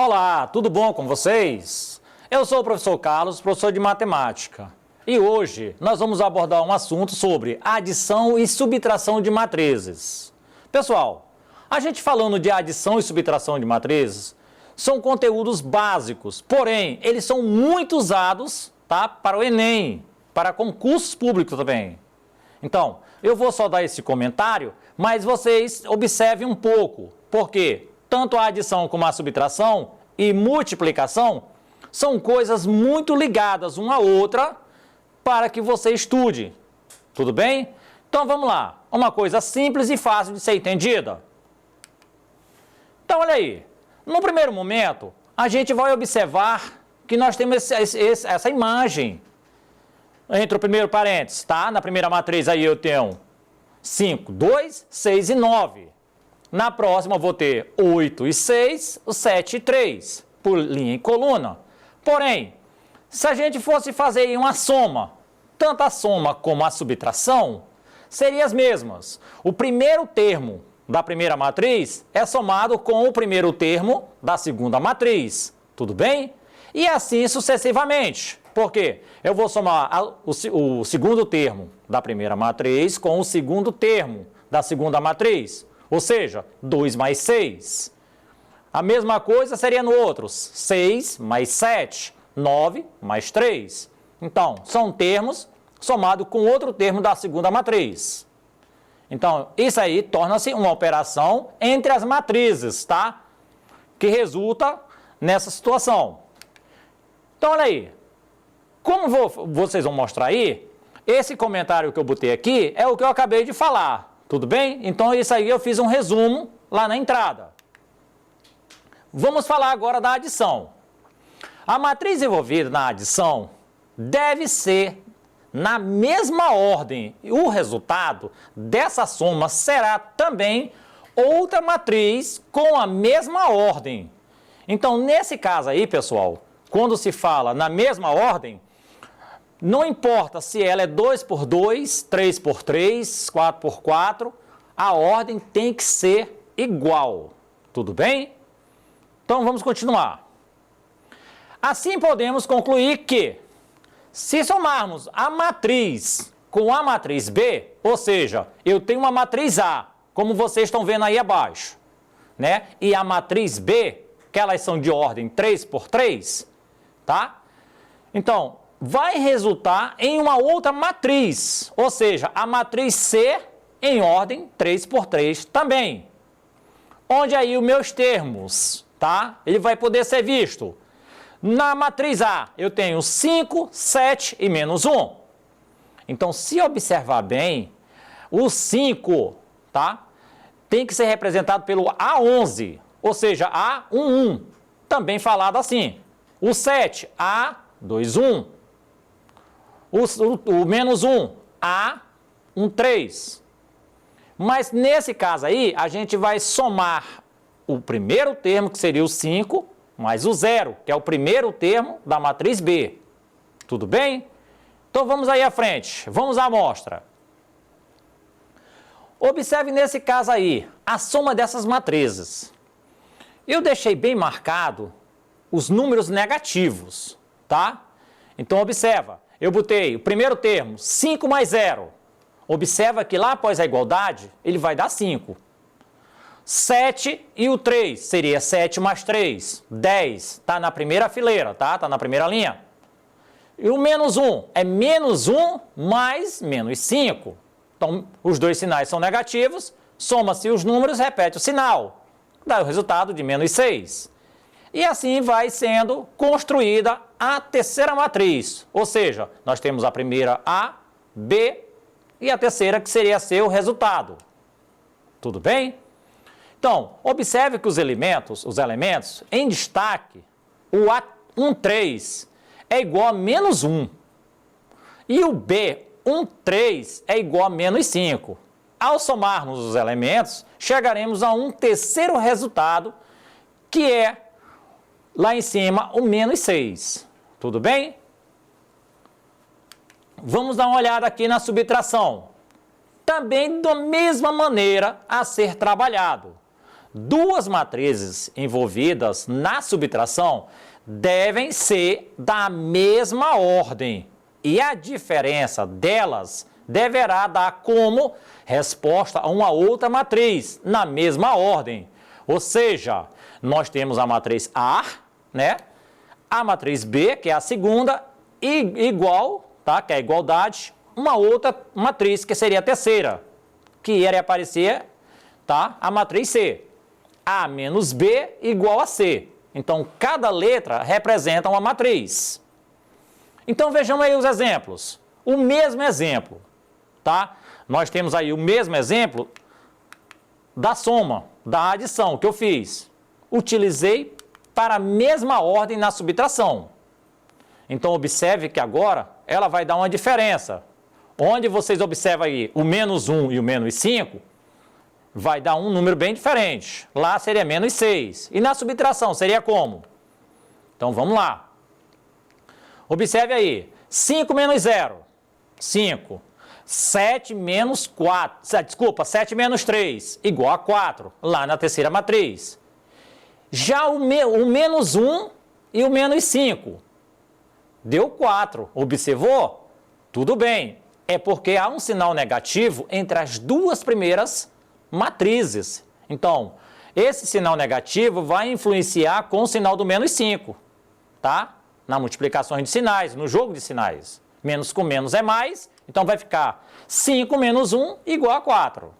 Olá, tudo bom com vocês? Eu sou o professor Carlos, professor de matemática. E hoje nós vamos abordar um assunto sobre adição e subtração de matrizes. Pessoal, a gente falando de adição e subtração de matrizes, são conteúdos básicos, porém, eles são muito usados, tá, para o Enem, para concursos públicos também. Então, eu vou só dar esse comentário, mas vocês observem um pouco, porque tanto a adição como a subtração e multiplicação são coisas muito ligadas uma à outra para que você estude. Tudo bem? Então vamos lá. Uma coisa simples e fácil de ser entendida. Então olha aí. No primeiro momento, a gente vai observar que nós temos essa imagem entre o primeiro parênteses, tá? Na primeira matriz aí eu tenho 5, 2, 6 e 9. Na próxima eu vou ter 8 e 6, 7 e 3, por linha e coluna. Porém, se a gente fosse fazer uma soma, tanto a soma como a subtração, seriam as mesmas. O primeiro termo da primeira matriz é somado com o primeiro termo da segunda matriz. Tudo bem? E assim sucessivamente. Por quê? Eu vou somar o segundo termo da primeira matriz com o segundo termo da segunda matriz. Ou seja, 2 mais 6. A mesma coisa seria no outro. 6 mais 7. 9 mais 3. Então, são termos somados com outro termo da segunda matriz. Então, isso aí torna-se uma operação entre as matrizes, tá? Que resulta nessa situação. Então, olha aí. Como vocês vão mostrar aí, esse comentário que eu botei aqui é o que eu acabei de falar. Tudo bem? Então, isso aí eu fiz um resumo lá na entrada. Vamos falar agora da adição. A matriz envolvida na adição deve ser na mesma ordem. E o resultado dessa soma será também outra matriz com a mesma ordem. Então, nesse caso aí, pessoal, quando se fala na mesma ordem, não importa se ela é 2 por 2, 3 por 3, 4 por 4, a ordem tem que ser igual. Tudo bem? Então vamos continuar. Assim podemos concluir que, se somarmos a matriz com a matriz B, ou seja, eu tenho uma matriz A, como vocês estão vendo aí abaixo, né? E a matriz B, que elas são de ordem 3 por 3, tá? Então, vai resultar em uma outra matriz, ou seja, a matriz C em ordem 3 por 3 também. Onde aí os meus termos, tá? Ele vai poder ser visto. Na matriz A, eu tenho 5, 7 e menos 1. Então, se observar bem, o 5, tá? Tem que ser representado pelo A11, ou seja, A11, também falado assim. O 7, A21. O menos 1, A13. Mas nesse caso aí, a gente vai somar o primeiro termo, que seria o 5, mais o 0, que é o primeiro termo da matriz B. Tudo bem? Então vamos aí à frente, vamos à amostra. Observe nesse caso aí, a soma dessas matrizes. Eu deixei bem marcado os números negativos, tá? Então observa. Eu botei o primeiro termo, 5 mais 0. Observa que lá após a igualdade, ele vai dar 5. 7 e o 3 seria 7 mais 3, 10. Está na primeira fileira, tá? Está na primeira linha. E o menos 1 é menos 1 mais menos 5. Então, os dois sinais são negativos, soma-se os números, repete o sinal. Dá o resultado de menos 6. E assim vai sendo construída a terceira matriz, ou seja, nós temos a primeira A, B e a terceira que seria C, o resultado. Tudo bem? Então, observe que os elementos em destaque, o A13 é igual a menos 1 e o B13 é igual a menos 5. Ao somarmos os elementos, chegaremos a um terceiro resultado, que é lá em cima, o menos 6. Tudo bem? Vamos dar uma olhada aqui na subtração. Também da mesma maneira a ser trabalhado. duas matrizes envolvidas na subtração devem ser da mesma ordem e a diferença delas deverá dar como resposta a uma outra matriz na mesma ordem. Ou seja, nós temos a matriz A, né? A matriz B, que é a segunda, e igual, tá? Que é a igualdade, uma outra matriz, que seria a terceira, que iria aparecer, tá? A matriz C. A menos B igual a C. Então, cada letra representa uma matriz. Então, vejamos aí os exemplos. O mesmo exemplo, tá? Nós temos aí o mesmo exemplo da soma, da adição que eu fiz. Utilizei para a mesma ordem na subtração. Então, observe que agora ela vai dar uma diferença. Onde vocês observam aí o menos 1 e o menos 5, vai dar um número bem diferente. Lá seria menos 6. E na subtração seria como? Então, vamos lá. Observe aí. 5 menos 0. 5. 7 menos 4. Desculpa, 7 menos 3. Igual a 4. Lá na terceira matriz. Já o menos 1 e o menos 5. Deu 4. Observou? Tudo bem. É porque há um sinal negativo entre as duas primeiras matrizes. Então, esse sinal negativo vai influenciar com o sinal do menos 5, tá? Na multiplicação de sinais, no jogo de sinais. Menos com menos é mais, então vai ficar 5 menos 1 igual a 4.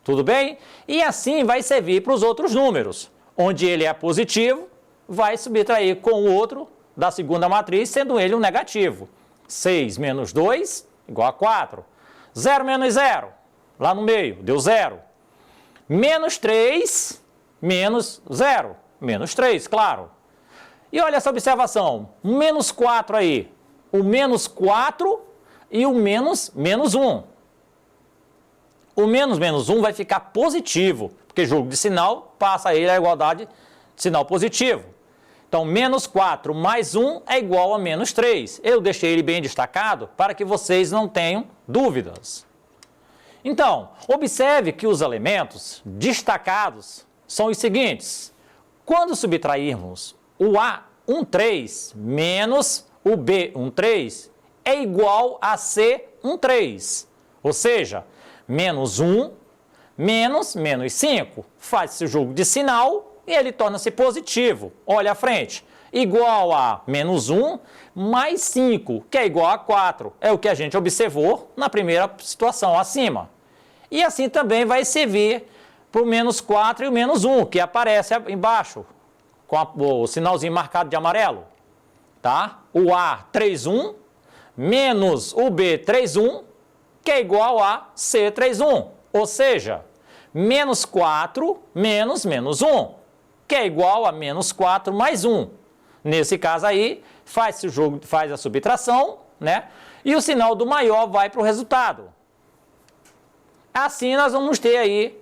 Tudo bem? E assim vai servir para os outros números. Onde ele é positivo, vai subtrair com o outro da segunda matriz, sendo ele um negativo. 6 menos 2 igual a 4. 0 menos 0, lá no meio, deu 0. Menos 3, menos 0. Menos 3, claro. E olha essa observação. Menos 4 aí. O menos 4 e o menos 1. O menos 1 vai ficar positivo, porque jogo de sinal passa ele a igualdade de sinal positivo. Então, menos 4 mais 1 é igual a menos 3. Eu deixei ele bem destacado para que vocês não tenham dúvidas. Então, observe que os elementos destacados são os seguintes. Quando subtrairmos o A 13 menos o B 13 é igual a C 13. Ou seja, menos 1 menos 5. Faz-se o jogo de sinal e ele torna-se positivo. Olha à frente. Igual a menos 1 mais 5, que é igual a 4. É o que a gente observou na primeira situação acima. E assim também vai servir para o menos 4 e o menos 1, que aparece embaixo, com o sinalzinho marcado de amarelo. Tá? O A 31 menos o B 31, que é igual a C 31. Ou seja, menos 4 menos 1, que é igual a menos 4 mais 1. Nesse caso aí, faz a subtração, né? E o sinal do maior vai para o resultado. Assim, nós vamos ter aí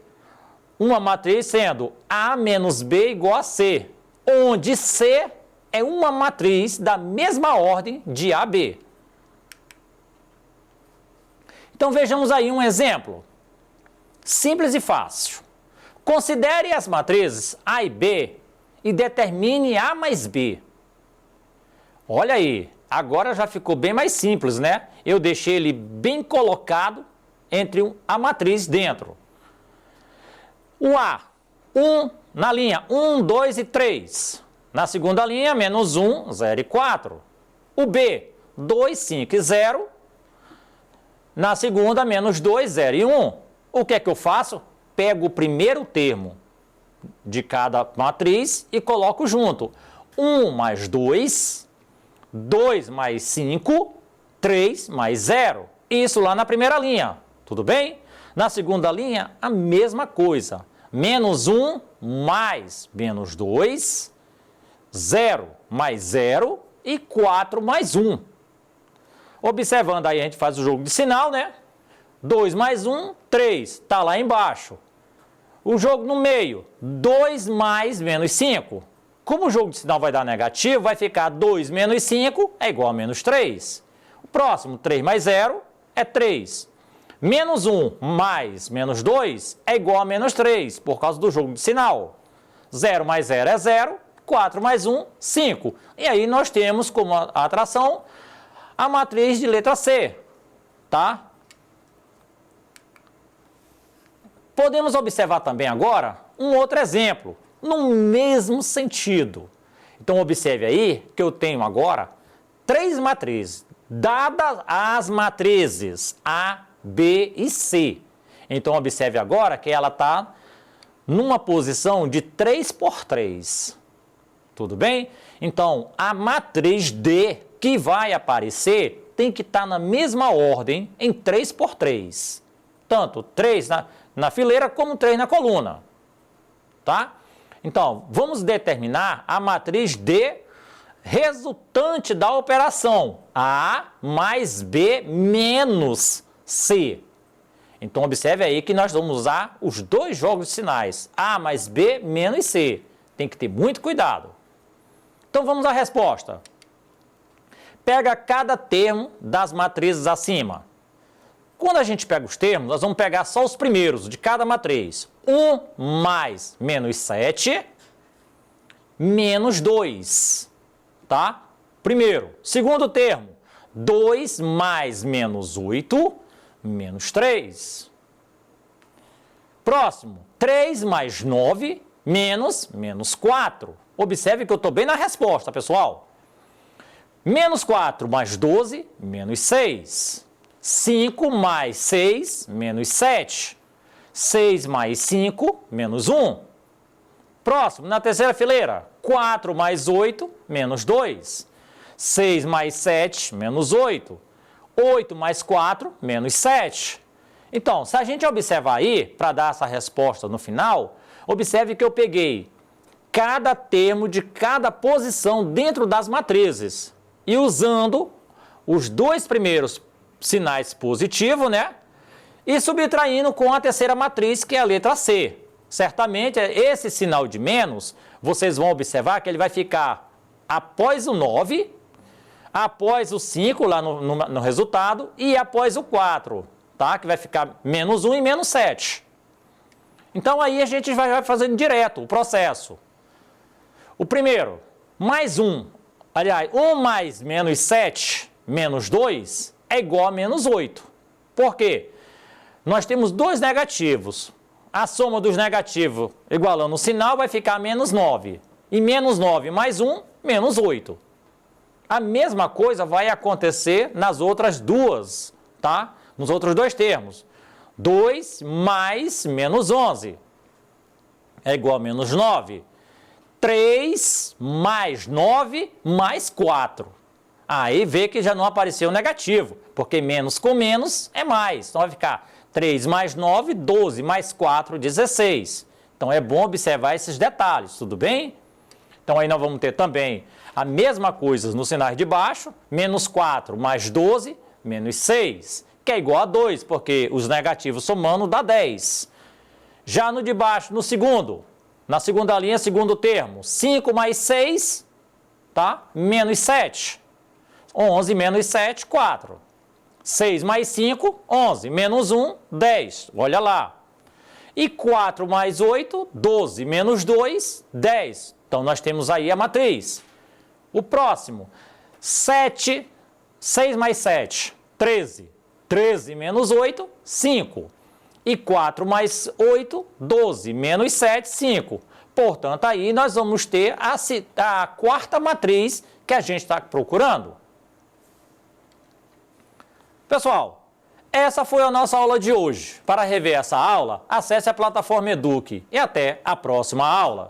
uma matriz sendo A menos B igual a C, onde C é uma matriz da mesma ordem de AB. Então, vejamos aí um exemplo. Simples e fácil. Considere as matrizes A e B e determine A mais B. Olha aí, agora já ficou bem mais simples, né? Eu deixei ele bem colocado entre a matriz dentro. O A, 1 na linha 1, 2 e 3. Na segunda linha, menos 1, 0 e 4. O B, 2, 5 e 0. Na segunda, menos 2, 0 e 1. O que é que eu faço? Pego o primeiro termo de cada matriz e coloco junto. 1 mais 2, 2 mais 5, 3 mais 0. Isso lá na primeira linha. Tudo bem? Na segunda linha, a mesma coisa. Menos 1 mais menos 2, 0 mais 0 e 4 mais 1. Observando aí, a gente faz o jogo de sinal, né? 2 mais 1, 3. Está lá embaixo. O jogo no meio, 2 mais menos 5. Como o jogo de sinal vai dar negativo, vai ficar 2 menos 5 é igual a menos 3. O próximo, 3 mais 0, é 3. Menos 1 mais menos 2 é igual a menos 3, por causa do jogo de sinal. 0 mais 0 é 0, 4 mais 1, 5. E aí nós temos como atração a matriz de letra C, tá? Podemos observar também agora um outro exemplo, no mesmo sentido. Então observe aí que eu tenho agora 3 matrizes, dadas as matrizes A, B e C. Então observe agora que ela está numa posição de 3 por 3. Tudo bem? Então a matriz D que vai aparecer tem que estar na mesma ordem em 3 por 3. Tanto 3 na fileira como 3 na coluna. Tá? Então, vamos determinar a matriz D resultante da operação A mais B menos C. Então, observe aí que nós vamos usar os dois jogos de sinais, A mais B menos C. Tem que ter muito cuidado. Então, vamos à resposta. Pega cada termo das matrizes acima. Quando a gente pega os termos, nós vamos pegar só os primeiros de cada matriz. 1 mais menos 7, menos 2, tá? Primeiro. Segundo termo, 2 mais menos 8, menos 3. Próximo, 3 mais 9, menos 4. Observe que eu estou bem na resposta, pessoal. Menos 4 mais 12, menos 6. 5 mais 6, menos 7. 6 mais 5, menos 1. Próximo, na terceira fileira, 4 mais 8, menos 2. 6 mais 7, menos 8. 8 mais 4, menos 7. Então, se a gente observar aí, para dar essa resposta no final, observe que eu peguei cada termo de cada posição dentro das matrizes. E usando os dois primeiros sinais positivos, né? E subtraindo com a terceira matriz, que é a letra C. Certamente, esse sinal de menos, vocês vão observar que ele vai ficar após o 9, após o 5 lá no resultado e após o 4, tá? Que vai ficar menos 1 e menos 7. Então, aí a gente vai fazendo direto o processo. O primeiro, mais 1. Aliás, 1 mais menos 7, menos 2, é igual a menos 8. Por quê? Nós temos dois negativos. A soma dos negativos igualando o sinal vai ficar menos 9. E menos 9 mais 1, menos 8. A mesma coisa vai acontecer nas outras duas, tá? Nos outros dois termos. 2 mais menos 11 é igual a menos 9. 3 mais 9 mais 4. Aí vê que já não apareceu negativo, porque menos com menos é mais. Então vai ficar 3 mais 9, 12 mais 4, 16. Então é bom observar esses detalhes, tudo bem? Então aí nós vamos ter também a mesma coisa nos sinais de baixo, menos 4 mais 12, menos 6, que é igual a 2, porque os negativos somando dá 10. Já no de baixo, no segundo, na segunda linha, segundo termo, 5 mais 6, tá? Menos 7. 11 menos 7, 4. 6 mais 5, 11. Menos 1, 10. Olha lá. E 4 mais 8, 12. Menos 2, 10. Então, nós temos aí a matriz. O próximo, 7, 6 mais 7, 13. 13 menos 8, 5. E 4 mais 8, 12. Menos 7, 5. Portanto, aí nós vamos ter a quarta matriz que a gente está procurando. Pessoal, essa foi a nossa aula de hoje. Para rever essa aula, acesse a plataforma Eduque e até a próxima aula.